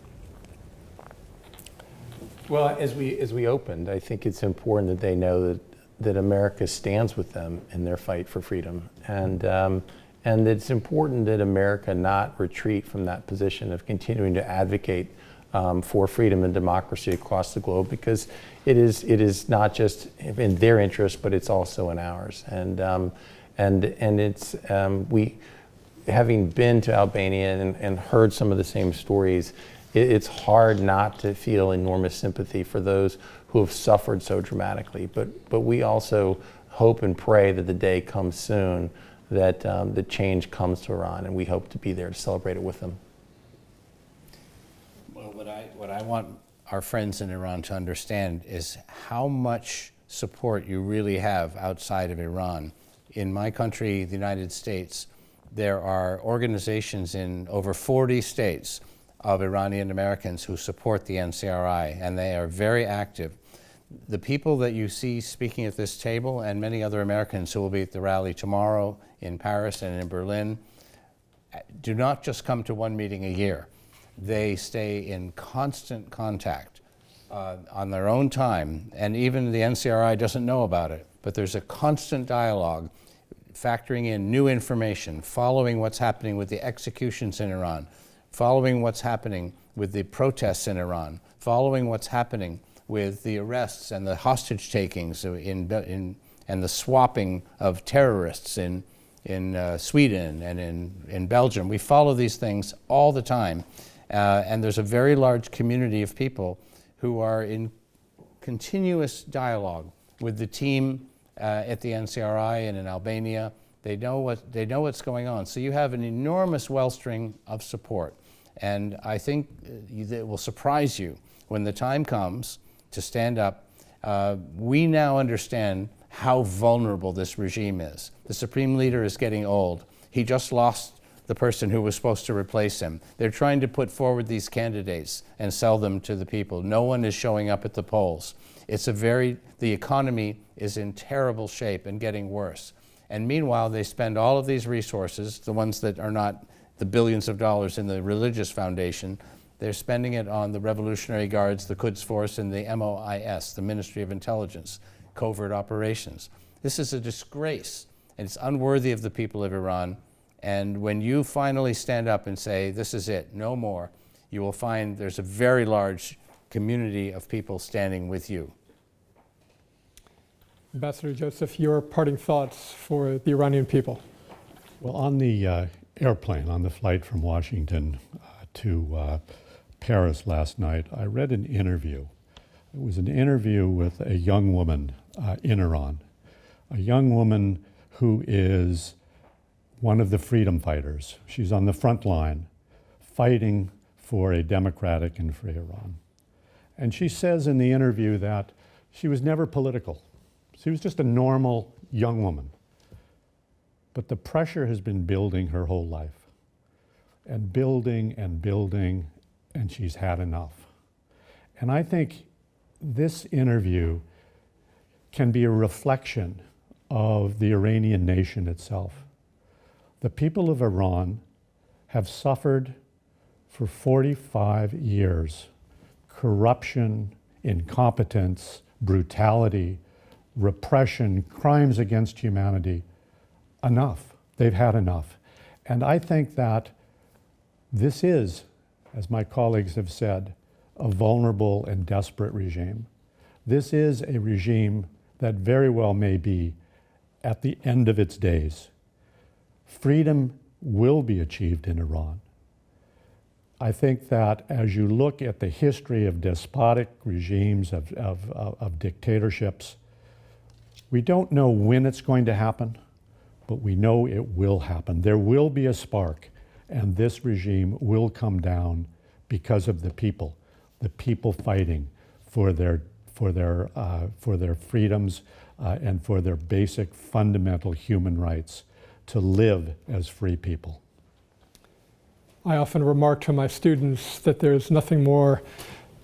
Well, as we opened, I think it's important that they know that America stands with them in their fight for freedom. And it's important that America not retreat from that position of continuing to advocate for freedom and democracy across the globe, because it is not just in their interest, but it's also in ours. And it's we, having been to Albania and heard some of the same stories, it's hard not to feel enormous sympathy for those who have suffered so dramatically. But we also hope and pray that the day comes soon that the change comes to Iran, and we hope to be there to celebrate it with them. Well, what I want our friends in Iran to understand is how much support you really have outside of Iran. In my country, the United States, there are organizations in over 40 states of Iranian Americans who support the NCRI, and they are very active. The people that you see speaking at this table and many other Americans who will be at the rally tomorrow in Paris and in Berlin do not just come to one meeting a year. They stay in constant contact on their own time, and even the NCRI doesn't know about it, but there's a constant dialogue factoring in new information, following what's happening with the executions in Iran, following what's happening with the protests in Iran, following what's happening with the arrests and the hostage takings and the swapping of terrorists in in Sweden and in Belgium. We follow these things all the time. And there's a very large community of people who are in continuous dialogue with the team at the NCRI and in Albania. They know what's going on. So you have an enormous wellspring of support. And I think it will surprise you when the time comes to stand up. We now understand how vulnerable this regime is. The supreme leader is getting old. He just lost the person who was supposed to replace him. They're trying to put forward these candidates and sell them to the people. No one is showing up at the polls. The economy is in terrible shape and getting worse. And meanwhile, they spend all of these resources, the ones that are not the billions of dollars in the religious foundation, they're spending it on the Revolutionary Guards, the Quds Force, and the MOIS, the Ministry of Intelligence, covert operations. This is a disgrace, and it's unworthy of the people of Iran. And when you finally stand up and say, this is it, no more, you will find there's a very large community of people standing with you. Ambassador Joseph, your parting thoughts for the Iranian people. Well, on the airplane, on the flight from Washington to Paris last night, I read an interview. It was an interview with a young woman in Iran, a young woman who is one of the freedom fighters. She's on the front line fighting for a democratic and free Iran. And she says in the interview that she was never political. She was just a normal young woman. But the pressure has been building her whole life, and building, and she's had enough. And I think this interview can be a reflection of the Iranian nation itself. The people of Iran have suffered for 45 years corruption, incompetence, brutality, repression, crimes against humanity. Enough. They've had enough. And I think that this is, as my colleagues have said, a vulnerable and desperate regime. This is a regime that very well may be at the end of its days. Freedom will be achieved in Iran. I think that as you look at the history of despotic regimes, of dictatorships, we don't know when it's going to happen, but we know it will happen. There will be a spark, and this regime will come down because of the people fighting for their freedoms and for their basic fundamental human rights to live as free people. I often remark to my students that there's nothing more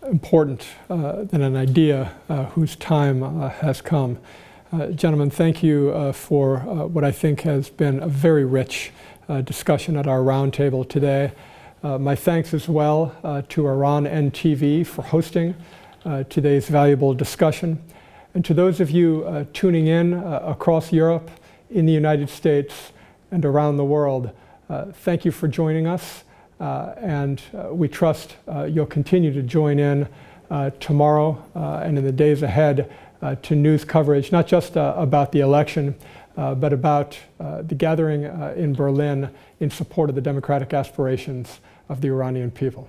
important than an idea whose time has come. Gentlemen, thank you for what I think has been a very rich discussion at our roundtable today. My thanks as well to Iran NTV for hosting today's valuable discussion. And to those of you tuning in across Europe, in the United States, and around the world, thank you for joining us. And we trust you'll continue to join in tomorrow and in the days ahead to news coverage, not just about the election, but about the gathering in Berlin in support of the democratic aspirations of the Iranian people.